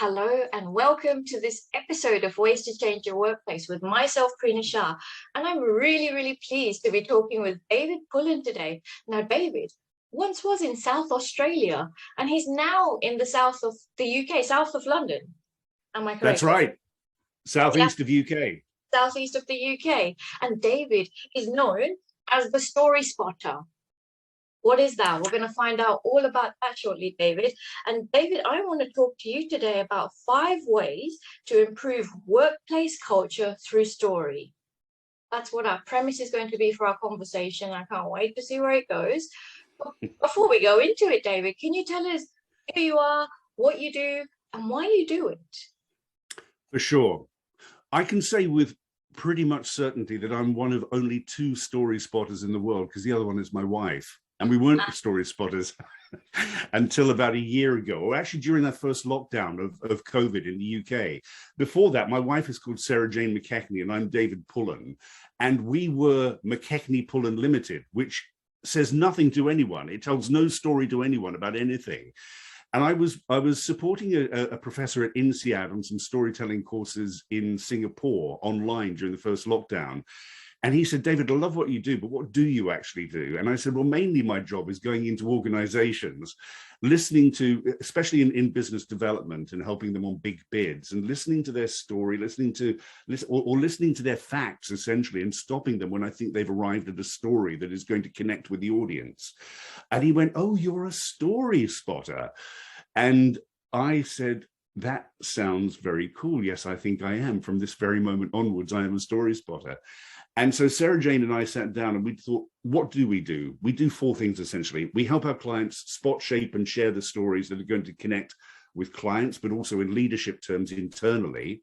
Hello and welcome to this episode of Ways to Change Your Workplace with myself, Prina Shah. And I'm really pleased to be talking with David Pullan today. Now, David once was in South Australia and he's now in the south of the UK, south of London. Am I correct? That's right. Southeast of UK. Southeast of the UK. And David is known as the story spotter. What is that? We're going to find out all about that shortly, David. And David, I want to talk to you today about 5 ways to improve workplace culture through story. That's what our premise is going to be for our conversation. I can't wait to see where it goes. But before we go into it, David, can you tell us who you are, what you do, and why you do it? For sure. I can say with pretty much certainty that I'm one of only 2 story spotters in the world, because the other one is my wife. And we weren't story spotters until about a year ago, or actually during that first lockdown of COVID in the UK. Before that, my wife is called Sarah Jane McKechnie and I'm David Pullan. And we were McKechnie Pullan Limited, which says nothing to anyone. It tells no story to anyone about anything. And I was supporting a professor at INSEAD on some storytelling courses in Singapore online during the first lockdown. And he said, David, I love what you do, but what do you actually do? And I said, well, mainly my job is going into organizations, listening to, especially in business development and helping them on big bids and listening to their story, listening to their facts, essentially, and stopping them when I think they've arrived at a story that is going to connect with the audience. And he went, oh, you're a story spotter. And I said, that sounds very cool. Yes, I think I am. From this very moment onwards, I am a story spotter. And so Sarah Jane and I sat down and we thought, what do? We do 4 things, essentially. We help our clients spot, shape, and share the stories that are going to connect with clients, but also in leadership terms internally.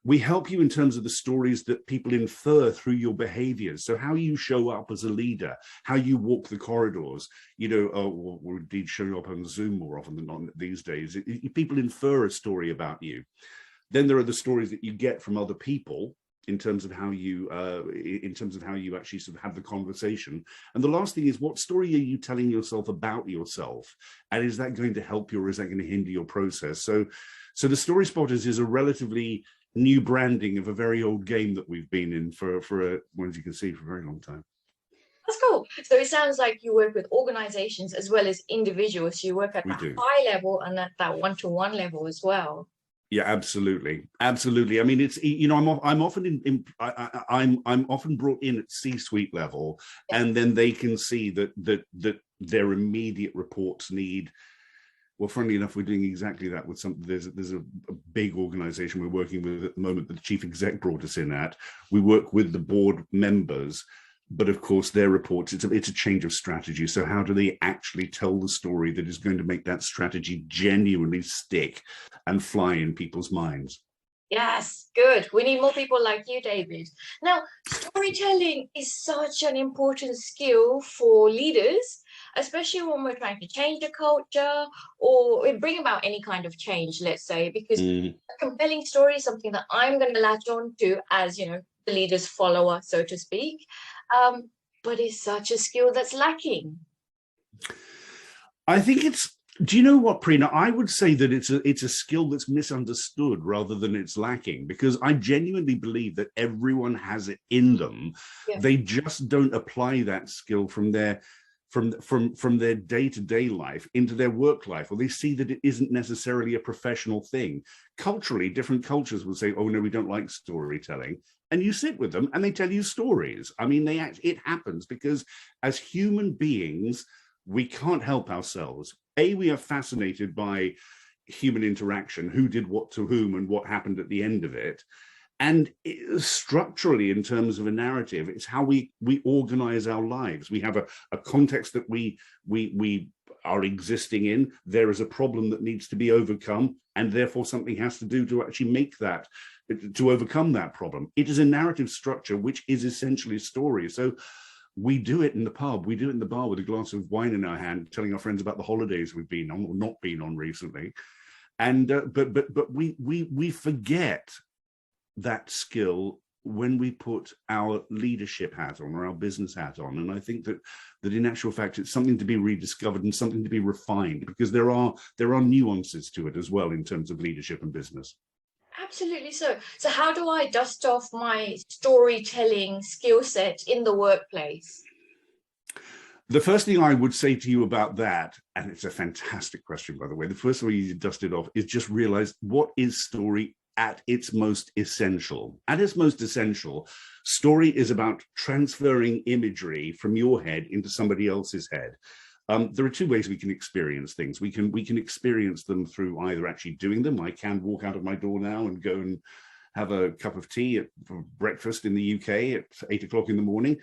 We help you in terms of the stories that people infer through your behaviors. So how you show up as a leader, how you walk the corridors, or indeed show up on Zoom more often than not these days. People infer a story about you. Then there are the stories that you get from other people in terms of how you actually sort of have the conversation. And the last thing is, what story are you telling yourself about yourself? And is that going to help you or is that going to hinder your process? So the Story Spotters is a relatively new branding of a very old game that we've been in for as you can see, for a very long time. That's cool. So it sounds like you work with organizations as well as individuals. You work at that high level and at that one-to-one level as well. Yeah, absolutely. I mean, it's, I'm often brought in at C-suite level, and then they can see that their immediate reports need. Well, funnily enough, we're doing exactly that with some. There's a big organization we're working with at the moment that the chief exec brought us in at. We work with the board members, but of course their reports, it's a change of strategy. So how do they actually tell the story that is going to make that strategy genuinely stick and fly in people's minds? Yes, good. We need more people like you, David. Now, storytelling is such an important skill for leaders, especially when we're trying to change a culture or bring about any kind of change, let's say, because a compelling story is something that I'm going to latch on to as, the leader's follower, so to speak. But it's such a skill that's lacking. I think do you know what, Prina? I would say that it's a skill that's misunderstood rather than it's lacking, because I genuinely believe that everyone has it in them. Yeah. They just don't apply that skill from their day-to-day life into their work life, or they see that it isn't necessarily a professional thing. Culturally, different cultures will say, oh no, we don't like storytelling. And you sit with them and they tell you stories. I mean, it happens because as human beings, we can't help ourselves. We are fascinated by human interaction, who did what to whom and what happened at the end of it. And structurally, in terms of a narrative, it's how we organize our lives. We have a context that we are existing in. There is a problem that needs to be overcome, and therefore something has to do to actually to overcome that problem. It is a narrative structure, which is essentially a story. So we do it in the pub, we do it in the bar with a glass of wine in our hand, telling our friends about the holidays we've been on or not been on recently. And but we forget that skill when we put our leadership hat on or our business hat on. And I think that in actual fact, it's something to be rediscovered and something to be refined, because there are nuances to it as well in terms of leadership and business. Absolutely so. So how do I dust off my storytelling skill set in the workplace? The first thing I would say to you about that, and it's a fantastic question, by the way, the first way you dust it off is just realize what is story at its most essential. At its most essential, story is about transferring imagery from your head into somebody else's head. There are two ways we can experience things. We can experience them through either actually doing them. I can walk out of my door now and go and have a cup of tea for breakfast in the UK at 8 o'clock in the morning.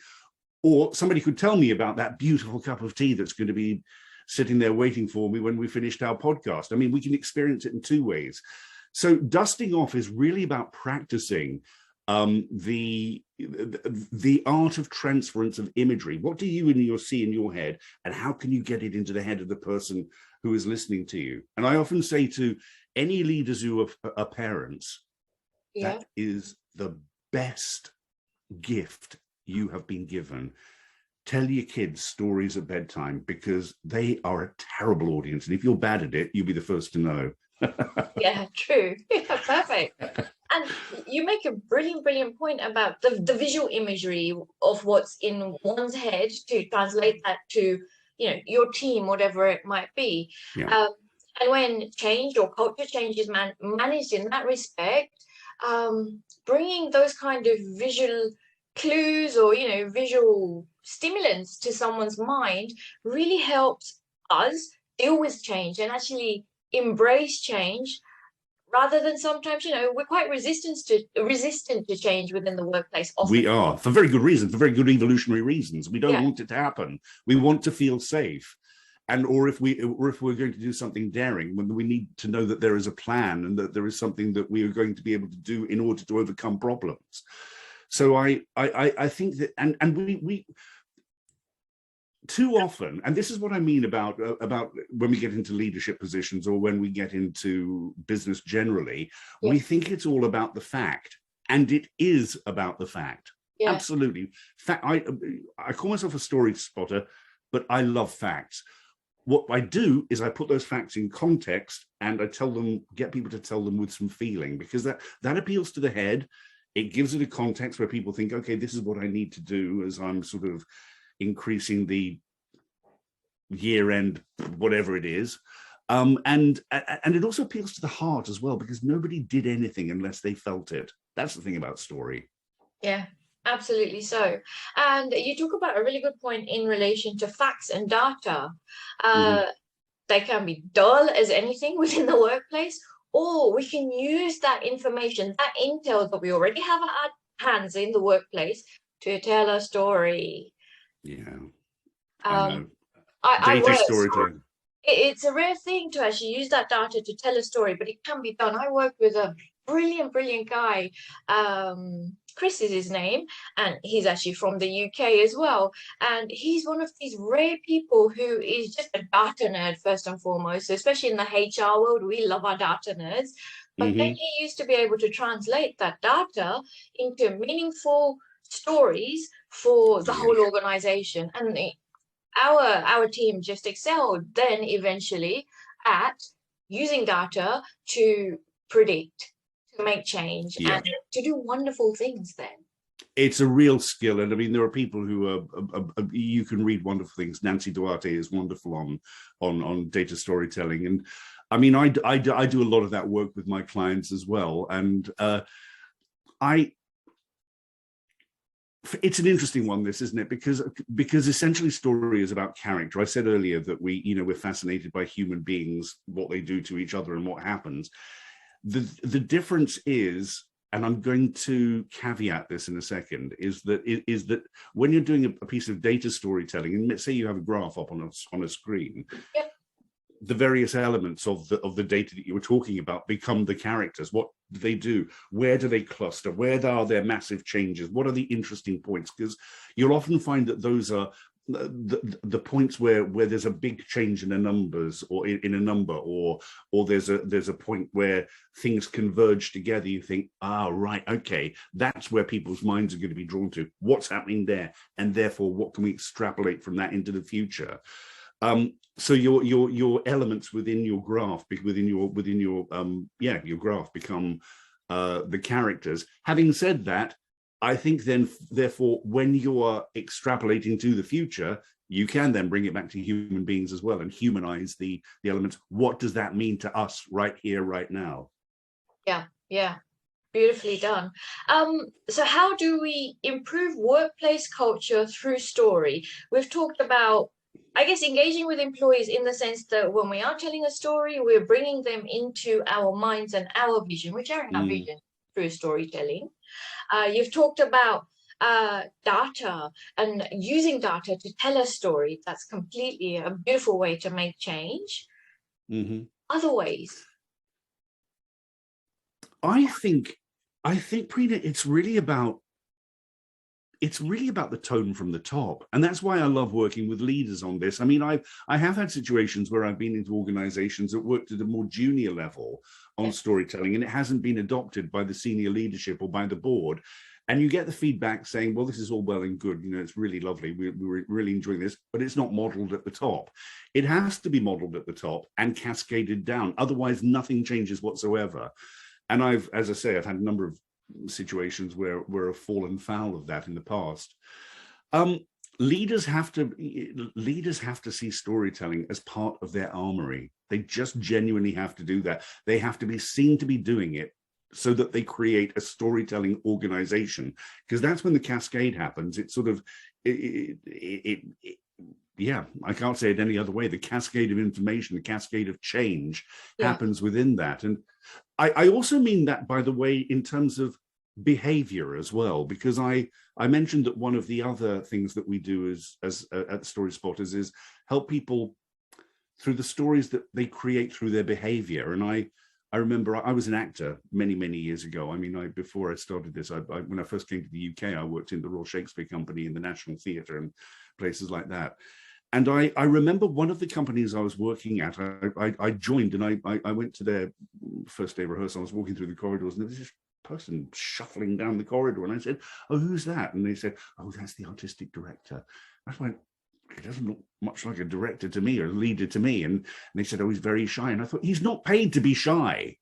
Or somebody could tell me about that beautiful cup of tea that's going to be sitting there waiting for me when we finished our podcast. I mean, we can experience it in two ways. So dusting off is really about practicing the art of transference of imagery. What do you see in your head, and how can you get it into the head of the person who is listening to you? And I often say to any leaders who are parents, that is the best gift you have been given. Tell your kids stories at bedtime, because they are a terrible audience. And if you're bad at it, you'll be the first to know. Yeah, true. Yeah, perfect. And you make a brilliant point about the visual imagery of what's in one's head, to translate that to, your team, whatever it might be. Yeah. And when change or culture change is managed in that respect, bringing those kind of visual clues or, visual stimulants to someone's mind really helps us deal with change and actually embrace change, rather than sometimes, we're quite resistant to change within the workplace often. We are, for very good reasons, for very good evolutionary reasons. We don't want it to happen. We want to feel safe. And or if we're going to do something daring, when we need to know that there is a plan and that there is something that we are going to be able to do in order to overcome problems. So I think that, and we too often, and this is what I mean about when we get into leadership positions or when we get into business generally, we think it's all about the fact, and it is about the fact. Yeah. Absolutely. I call myself a story spotter, but I love facts. What I do is I put those facts in context, and I get people to tell them with some feeling, because that appeals to the head. It gives it a context where people think, okay, this is what I need to do as I'm sort of increasing the year-end, whatever it is. And it also appeals to the heart as well, because nobody did anything unless they felt it. That's the thing about story. Yeah, absolutely so. And you talk about a really good point in relation to facts and data. They can be dull as anything within the workplace, or we can use that information, that intel that we already have at our hands in the workplace, to tell a story. Yeah. Data storytelling. It's a rare thing to actually use that data to tell a story, but it can be done. I work with a brilliant guy. Chris is his name, and he's actually from the UK as well. And he's one of these rare people who is just a data nerd first and foremost. So especially in the HR world, we love our data nerds. But then he used to be able to translate that data into meaningful stories for the whole organization. And our team just excelled then eventually at using data to predict, to make change, and to do wonderful things then. It's a real skill. And I mean, there are people who you can read wonderful things. Nancy Duarte is wonderful on data storytelling. And I mean, I do a lot of that work with my clients as well. And it's an interesting one, this, isn't it? Because essentially story is about character. I said earlier that we're fascinated by human beings, what they do to each other and what happens. The difference is, and I'm going to caveat this in a second, is that when you're doing a piece of data storytelling, and let's say you have a graph up on a screen, the various elements of the data that you were talking about become the characters. What do they do? Where do they cluster? Where are there massive changes? What are the interesting points? Because you'll often find that those are the points where there's a big change in the numbers, or in a number, or there's a point where things converge together, you think, right, okay, that's where people's minds are going to be drawn to. What's happening there? And therefore, what can we extrapolate from that into the future? So your elements within your graph, within your graph become the characters. Having said that, I think then, therefore, when you are extrapolating to the future, you can then bring it back to human beings as well and humanize the elements. What does that mean to us right here, right now? Yeah, beautifully done. So how do we improve workplace culture through story? We've talked about, I guess, engaging with employees in the sense that when we are telling a story, we're bringing them into our minds and our vision, we're sharing our vision through storytelling. You've talked about data and using data to tell a story. That's completely a beautiful way to make change. Other ways? I think, Prina, it's really about the tone from the top. And that's why I love working with leaders on this. I mean, I have had situations where I've been into organizations that worked at a more junior level on storytelling, and it hasn't been adopted by the senior leadership or by the board. And you get the feedback saying, well, this is all well and good, it's really lovely, we're really enjoying this, but it's not modeled at the top. It has to be modeled at the top and cascaded down. Otherwise, nothing changes whatsoever. And as I say, I've had a number of situations where I've fallen foul of that in the past. Leaders have to see storytelling as part of their armory. They just genuinely have to do that. They have to be seen to be doing it so that they create a storytelling organization, because that's when the cascade happens. It's sort of, yeah, I can't say it any other way. The cascade of information, the cascade of change happens within that. And I also mean that, by the way, in terms of behavior as well, because I mentioned that one of the other things that we do as at Story Spotters is help people through the stories that they create through their behavior. And I remember I was an actor many years ago. I mean, before I started this, when I first came to the UK, I worked in the Royal Shakespeare Company, in the National Theatre and places like that. And I remember one of the companies I was working at, I joined, and I went to their first day rehearsal. I was walking through the corridors, and there was this person shuffling down the corridor, and I said, "Oh, who's that?" And they said, "Oh, that's the artistic director." I went, "He doesn't look much like a director to me, or a leader to me." And they said, "Oh, he's very shy." And I thought, he's not paid to be shy.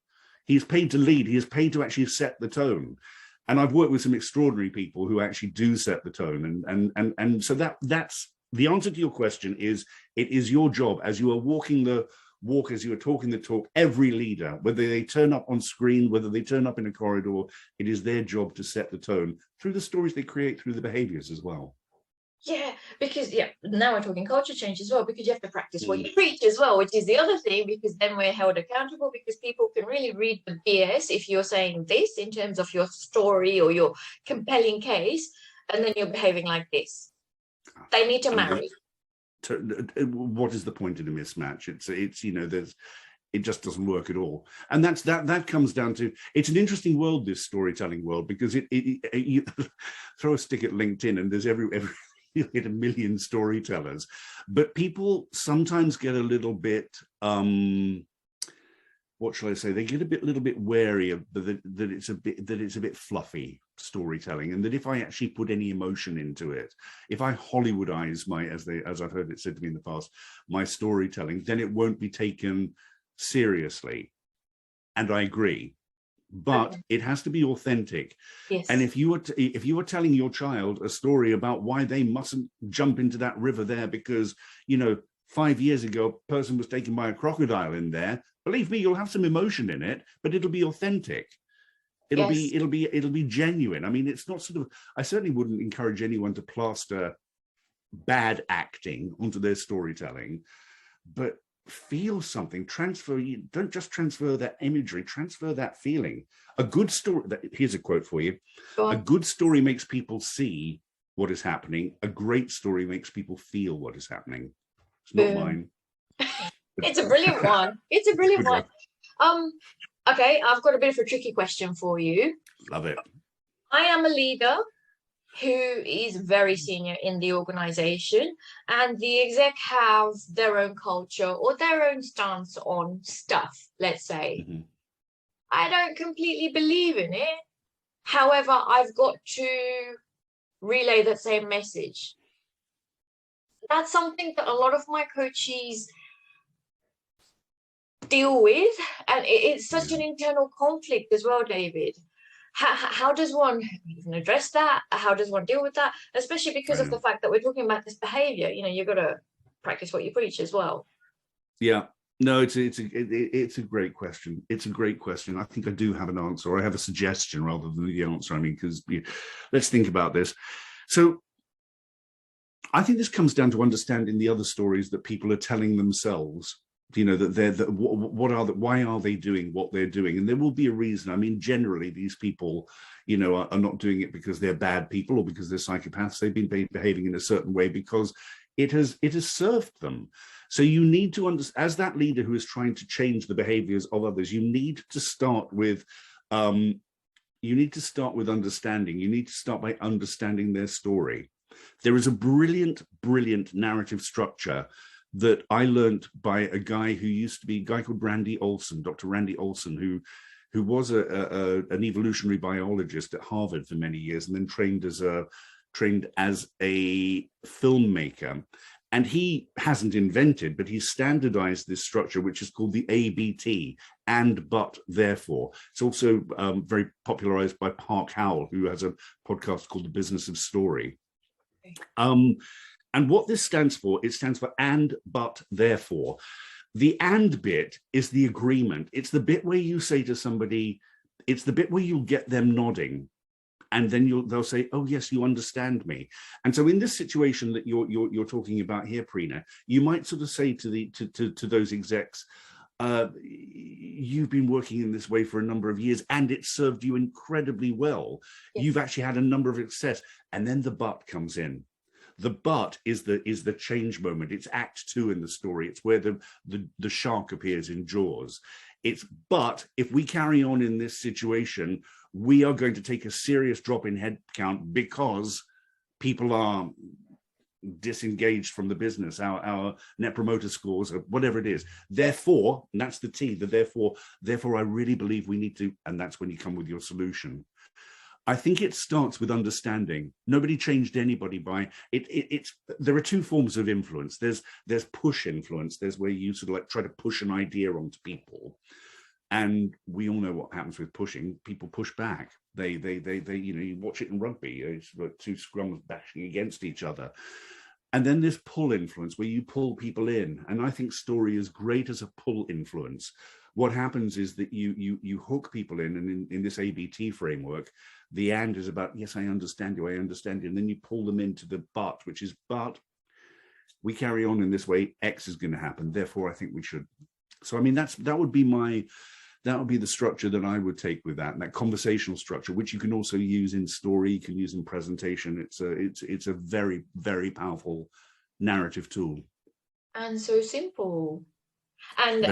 He's paid to lead. He is paid to actually set the tone. And I've worked with some extraordinary people who actually do set the tone. And so that's the answer to your question. Is it is your job, as you are walking the walk, as you are talking the talk, every leader, whether they turn up on screen, whether they turn up in a corridor, it is their job to set the tone through the stories they create, through the behaviors as well. Yeah, because now we're talking culture change as well, because you have to practice what you preach as well, which is the other thing, because then we're held accountable, because people can really read the BS if you're saying this in terms of your story or your compelling case, and then you're behaving like this. They need to marry. What is the point of a mismatch? It's it just doesn't work at all. And that comes down to, it's an interesting world, this storytelling world, because you throw a stick at LinkedIn and there's you get a million storytellers, but people sometimes get a little bit what shall I say? They get a little bit wary of that it's a bit fluffy storytelling, and that if I actually put any emotion into it, if I Hollywoodize as I've heard it said to me in the past, my storytelling, then it won't be taken seriously. And I agree, but it has to be authentic. Yes. And if you are telling your child a story about why they mustn't jump into that river there because 5 years ago a person was taken by a crocodile in there, believe me, you'll have some emotion in it, but it'll be authentic. It'll be genuine. I mean, it's not sort of, I certainly wouldn't encourage anyone to plaster bad acting onto their storytelling, but feel something, don't just transfer that imagery, transfer that feeling. A good story, here's a quote for you. A good story makes people see what is happening. A great story makes people feel what is happening. It's not mine. It's a brilliant one. It's a brilliant one. Okay, I've got a bit of a tricky question for you. Love it. I am a leader who is very senior in the organization, and the exec have their own culture or their own stance on stuff, let's say. Mhm. I don't completely believe in it. However, I've got to relay that same message. That's something that a lot of my coachees deal with, and it's such Yeah. an internal conflict as well, David. How does one even address that? How does one deal with that? Especially because of Right. the fact that we're talking about this behavior. You've got to practice what you preach as well. Yeah. No, it's a great question. It's a great question. I think I do have an answer, or I have a suggestion rather than the answer. I mean, because let's think about this. So I think this comes down to understanding the other stories that people are telling themselves. Why are they doing what they're doing? And there will be a reason. I mean, generally, these people, are not doing it because they're bad people or because they're psychopaths. They've been behaving in a certain way because it has underserved them. So you need to understand, as that leader who is trying to change the behaviors of others, you need to start with understanding. You need to start by understanding their story. There is a brilliant narrative structure that I learned by a guy who used to be a guy called Randy Olson, Dr. Randy Olson, who was an evolutionary biologist at Harvard for many years, and then trained as a filmmaker. And he hasn't invented, but he's standardized this structure, which is called the ABT, and, but, therefore. It's also very popularized by Park Howell, who has a podcast called The Business of Story. And what this stands for, it stands for and, but, therefore. The and bit is the agreement. It's the bit where you say to somebody, it's the bit where you'll get them nodding. And then they'll say, "Oh yes, you understand me." And so, in this situation that you're talking about here, Prina, you might sort of say to those execs, "You've been working in this way for a number of years, and it served you incredibly well. Yes. You've actually had a number of success." And then the but comes in. The but is the change moment. It's Act 2 in the story. It's where the shark appears in Jaws. It's, but if we carry on in this situation, we are going to take a serious drop in headcount because people are disengaged from the business, our net promoter scores, or whatever it is. Therefore, and that's the T, the therefore I really believe we need to, and that's when you come with your solution. I think it starts with understanding. Nobody changed anybody by it. There are two forms of influence. There's push influence. There's where you sort of like try to push an idea onto people, and we all know what happens with pushing. People push back. They you watch it in rugby. It's like two scrums bashing against each other. And then there's pull influence, where you pull people in. And I think story is great as a pull influence. What happens is that you hook people in, and in this ABT framework, the and is about, yes, I understand you, and then you pull them into the but, which is, but we carry on in this way, X is going to happen, therefore I think we should. So I mean, that would be the structure that I would take with that, and that conversational structure, which you can also use in story, you can use in presentation. It's a very, very powerful narrative tool. And so simple. And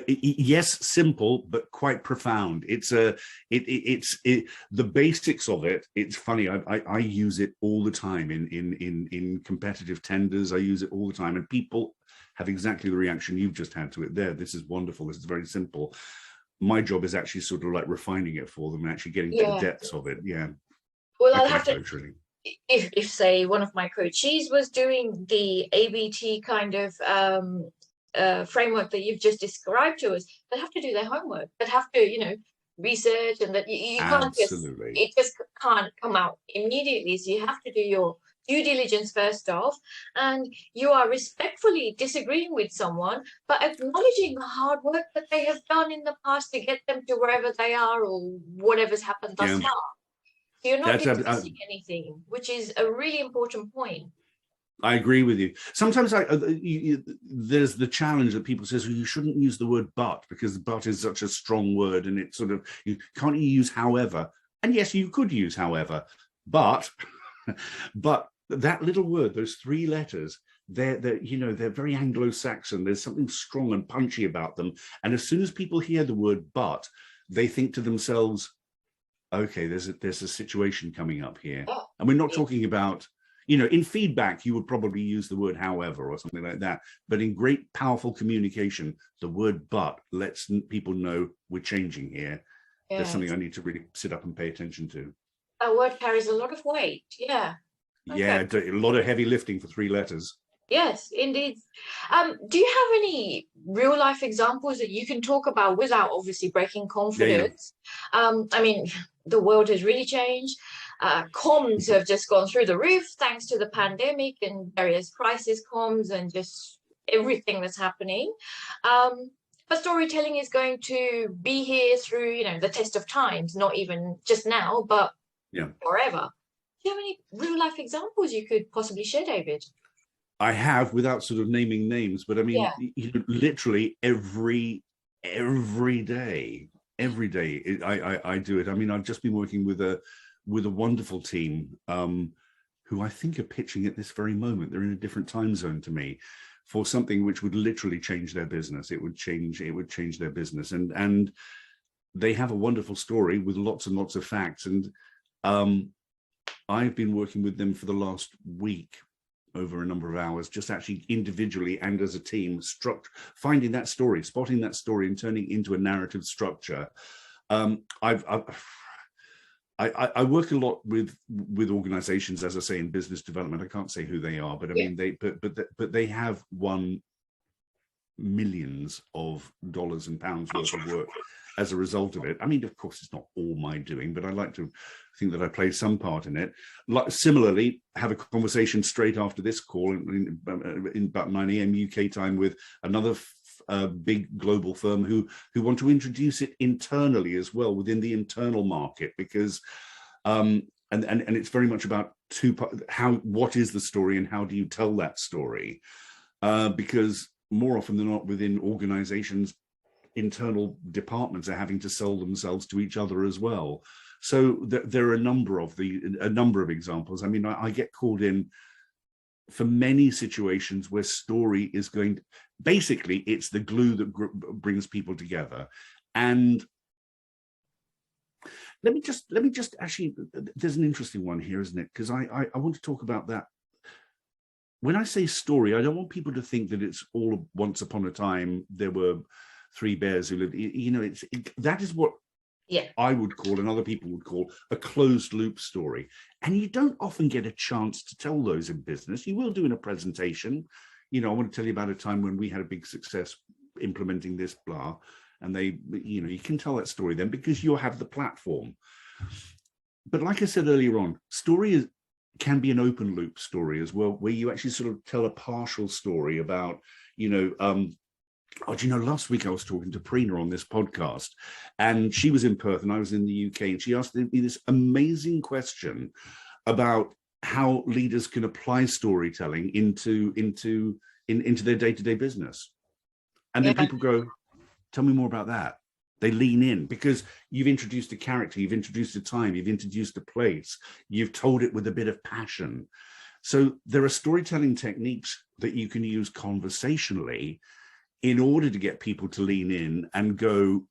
yes, simple, but quite profound. It's the basics of it. It's funny. I use it all the time in competitive tenders. I use it all the time, and people have exactly the reaction you've just had to it there. This is wonderful. This is very simple. My job is actually sort of like refining it for them and actually getting to the depths of it. Yeah. Well, I'll have to. If say one of my coaches was doing the ABT kind of framework that you've just described to us, they'd have to do their homework. They'd have to, research, and that you can't it just can't come out immediately. So you have to do your due diligence first off, and you are respectfully disagreeing with someone, but acknowledging the hard work that they have done in the past to get them to wherever they are or whatever's happened thus far. So you're not dismissing anything, which is a really important point. I agree with you. Sometimes there's the challenge that people say, well, you shouldn't use the word but, because but is such a strong word, and it's sort of, you can't use however. And yes, you could use however, but that little word, those three letters, they're very Anglo-Saxon. There's something strong and punchy about them. And as soon as people hear the word but, they think to themselves, okay, there's a situation coming up here. Oh, And we're not talking about, you know, in feedback, you would probably use the word however or something like that. But in great, powerful communication, the word but lets people know we're changing here. There's yeah. something I need to really sit up and pay attention to. That word carries a lot of weight. Yeah. Okay. Yeah, a lot of heavy lifting for 3 letters. Yes, indeed. Do you have any real life examples that you can talk about without obviously breaking Yeah. confidence? I mean, the world has really changed. Comms have just gone through the roof thanks to the pandemic and various crisis comms and just everything that's happening. But storytelling is going to be here through, you know, the test of times, not even just now, but Yeah. forever. Do you have any real life examples you could possibly share, David? I have, without sort of naming names, but I mean, Yeah. you know, literally every day, I do it. I mean, I've just been working with a wonderful team who I think are pitching at this very moment. They're in a different time zone to me for something which would literally change their business. It would change their business, and they have a wonderful story with lots and lots of facts. And I've been working with them for the last week over a number of hours, just actually individually and as a team, finding that story, spotting that story and turning into a narrative structure. I work a lot with organizations, as I say, in business development. I can't say who they are, but I mean, they have won millions of dollars and pounds worth of work as a result of it. I mean, of course, it's not all my doing, but I like to think that I play some part in it. Like, similarly, have a conversation straight after this call in about 9 a.m. UK time with another big global firm who want to introduce it internally as well, within the internal market, because and it's very much about what is the story and how do you tell that story, because more often than not within organizations, internal departments are having to sell themselves to each other as well. So there are a number of examples. I mean, I get called in for many situations where story is going to, basically it's the glue that brings people together. And let me just actually, there's an interesting one here, isn't it? Because I want to talk about that. When I say story, I don't want people to think that it's all once upon a time there were 3 bears who lived, you know, that is what I would call, and other people would call, a closed loop story. And you don't often get a chance to tell those in business. You will do in a presentation. You know, I want to tell you about a time when we had a big success implementing this, blah, and they, you know, you can tell that story then because you have the platform. But like I said earlier on, story can be an open loop story as well, where you actually sort of tell a partial story about, you know, oh, do you know, last week I was talking to Prina on this podcast, and she was in Perth and I was in the UK, and she asked me this amazing question about how leaders can apply storytelling into their day-to-day business. And then people go, tell me more about that. They lean in because you've introduced a character, you've introduced a time, you've introduced a place, you've told it with a bit of passion. So there are storytelling techniques that you can use conversationally in order to get people to lean in and go,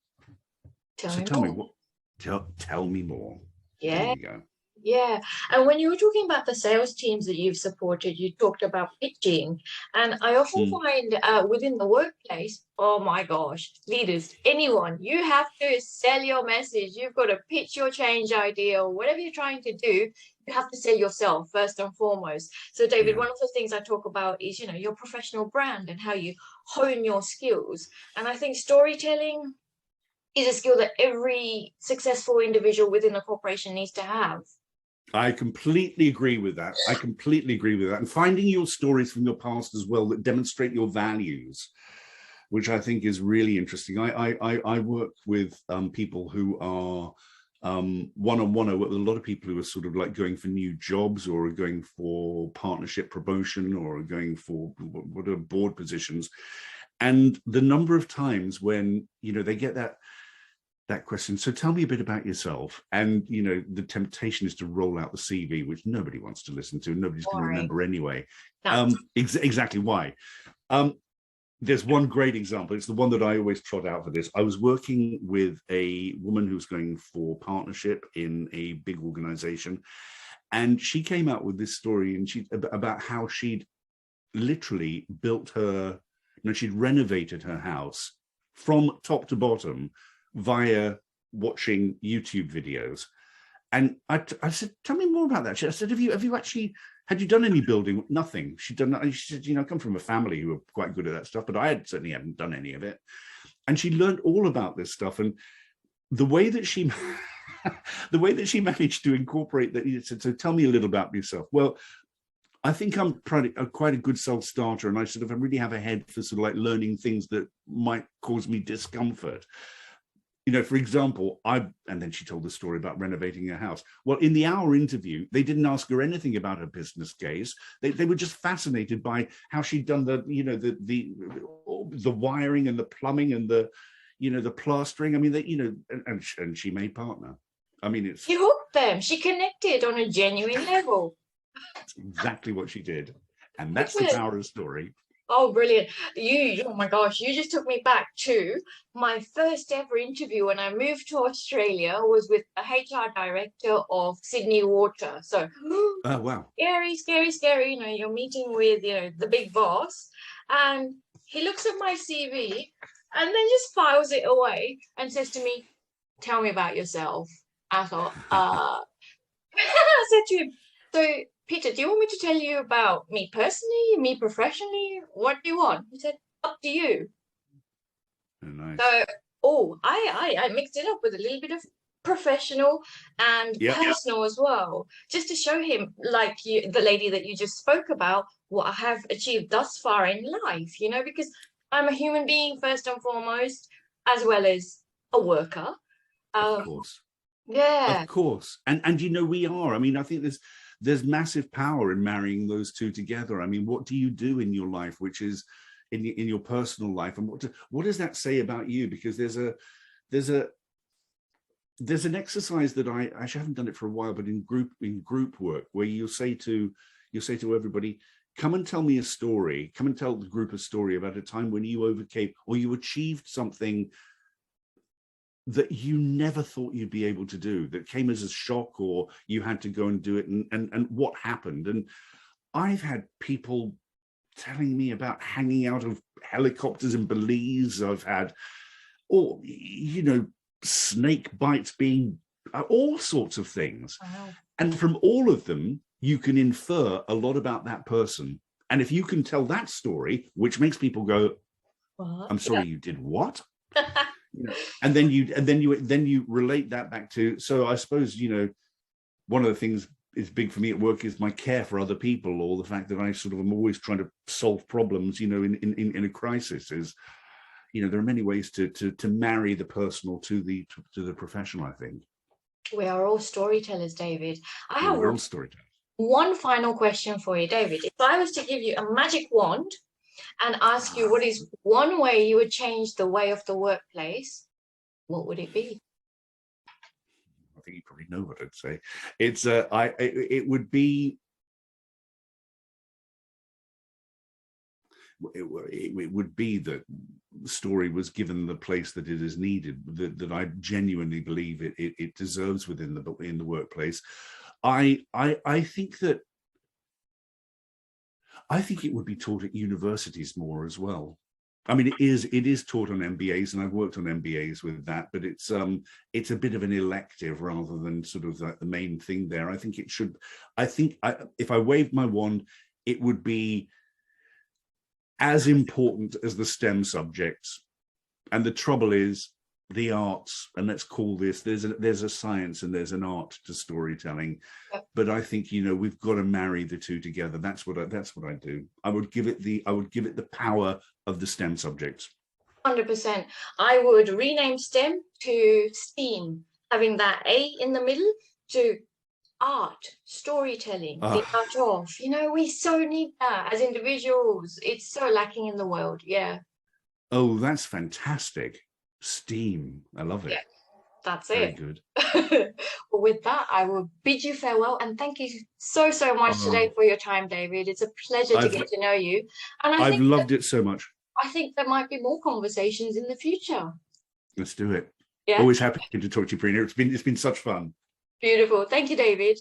tell me more. Yeah. There you go. Yeah. And when you were talking about the sales teams that you've supported, you talked about pitching. And I often find within the workplace, oh my gosh, leaders, anyone, you have to sell your message. You've got to pitch your change idea or whatever you're trying to do. You have to sell yourself first and foremost. So, David, one of the things I talk about is, you know, your professional brand and how you hone your skills. And I think storytelling is a skill that every successful individual within a corporation needs to have. I completely agree with that. And finding your stories from your past as well that demonstrate your values, which I think is really interesting. I work with people who are one-on-one. I work with a lot of people who are sort of like going for new jobs or are going for partnership promotion or are going for what are board positions. And the number of times when, you know, they get that question, so tell me a bit about yourself, and you know the temptation is to roll out the CV, which nobody wants to listen to, nobody's going to remember anyway. Exactly why. there's one great example. It's the one that I always trot out for this. I was working with a woman who was going for partnership in a big organization, and she came out with this story, and about how she'd literally built her, she'd renovated her house from top to bottom via watching YouTube videos. And I said, tell me more about that. I said, have you actually, had you done any building? Nothing. She'd done that. She said, I come from a family who were quite good at that stuff, but I certainly hadn't done any of it. And she learned all about this stuff. And the way that she, the way that she managed to incorporate that, so tell me a little about yourself. Well, I think I'm quite a good self-starter, and I really have a head for sort of like learning things that might cause me discomfort. For example, and then she told the story about renovating her house. Well, in the hour interview, they didn't ask her anything about her business case. They were just fascinated by how she'd done the wiring and the plumbing and the plastering. I mean, and she made partner. I mean, it's, she hooked them. She connected on a genuine level. That's exactly what she did, and that's the power of the story. Oh, brilliant. Oh my gosh, you just took me back to my first ever interview when I moved to Australia. Was with the HR director of Sydney Water. So, oh wow, scary. You're meeting with the big boss, and he looks at my CV and then just files it away and says to me, "Tell me about yourself." I thought, I said to him, "So, Peter, do you want me to tell you about me personally, me professionally? What do you want?" He said, "Up to you." Oh, nice. So, I mixed it up with a little bit of professional and personal as well, just to show him, like the lady that you just spoke about, what I have achieved thus far in life, because I'm a human being first and foremost, as well as a worker. Of course. Yeah. Of course. And we are. I mean, I think there's massive power in marrying those two together. I mean, what do you do in your life, which is in your personal life, and what does that say about you? Because there's an exercise that I actually haven't done it for a while, but in group work, where you'll say to everybody, come and tell me a story, come and tell the group a story about a time when you overcame or you achieved something that you never thought you'd be able to do, that came as a shock, or you had to go and do it, and what happened. And I've had people telling me about hanging out of helicopters in Belize. I've had, snake bites, being all sorts of things. Wow. And from all of them, you can infer a lot about that person. And if you can tell that story, which makes people go, "What? I'm sorry, you did what?" And then you relate that back to, so I suppose, one of the things is big for me at work is my care for other people, or the fact that I sort of am always trying to solve problems, in a crisis. Is, there are many ways to marry the personal to the professional, I think. We are all storytellers, David. I We're all have storytellers. one final question for you, David. If I was to give you a magic wand and ask you what is one way you would change the way of the workplace, what would it be? I think you probably know what I'd say. It's it would be, it would be that story was given the place that it is needed, that I genuinely believe it deserves within the workplace. I think that, I think it would be taught at universities more as well. I mean, it is taught on MBAs, and I've worked on MBAs with that, but it's a bit of an elective rather than sort of like the main thing there. I think it should, if I waved my wand, it would be as important as the STEM subjects. And the trouble is the arts, and let's call this, there's a science and there's an art to storytelling. But I think, we've got to marry the two together. That's what I do. I would give it the power of the STEM subjects. 100%. I would rename STEM to STEAM, having that A in the middle, to art, storytelling, the art of. We so need that as individuals. It's so lacking in the world. Yeah. Oh, that's fantastic. STEAM. I love it. Yeah, that's Very it. good. Well, with that, I will bid you farewell, and thank you so much today for your time, David. It's a pleasure to get to know you. And I've loved it so much. I think there might be more conversations in the future. Let's do it. Yeah. Always happy to talk to you, Prina. It's been such fun. Beautiful. Thank you, David.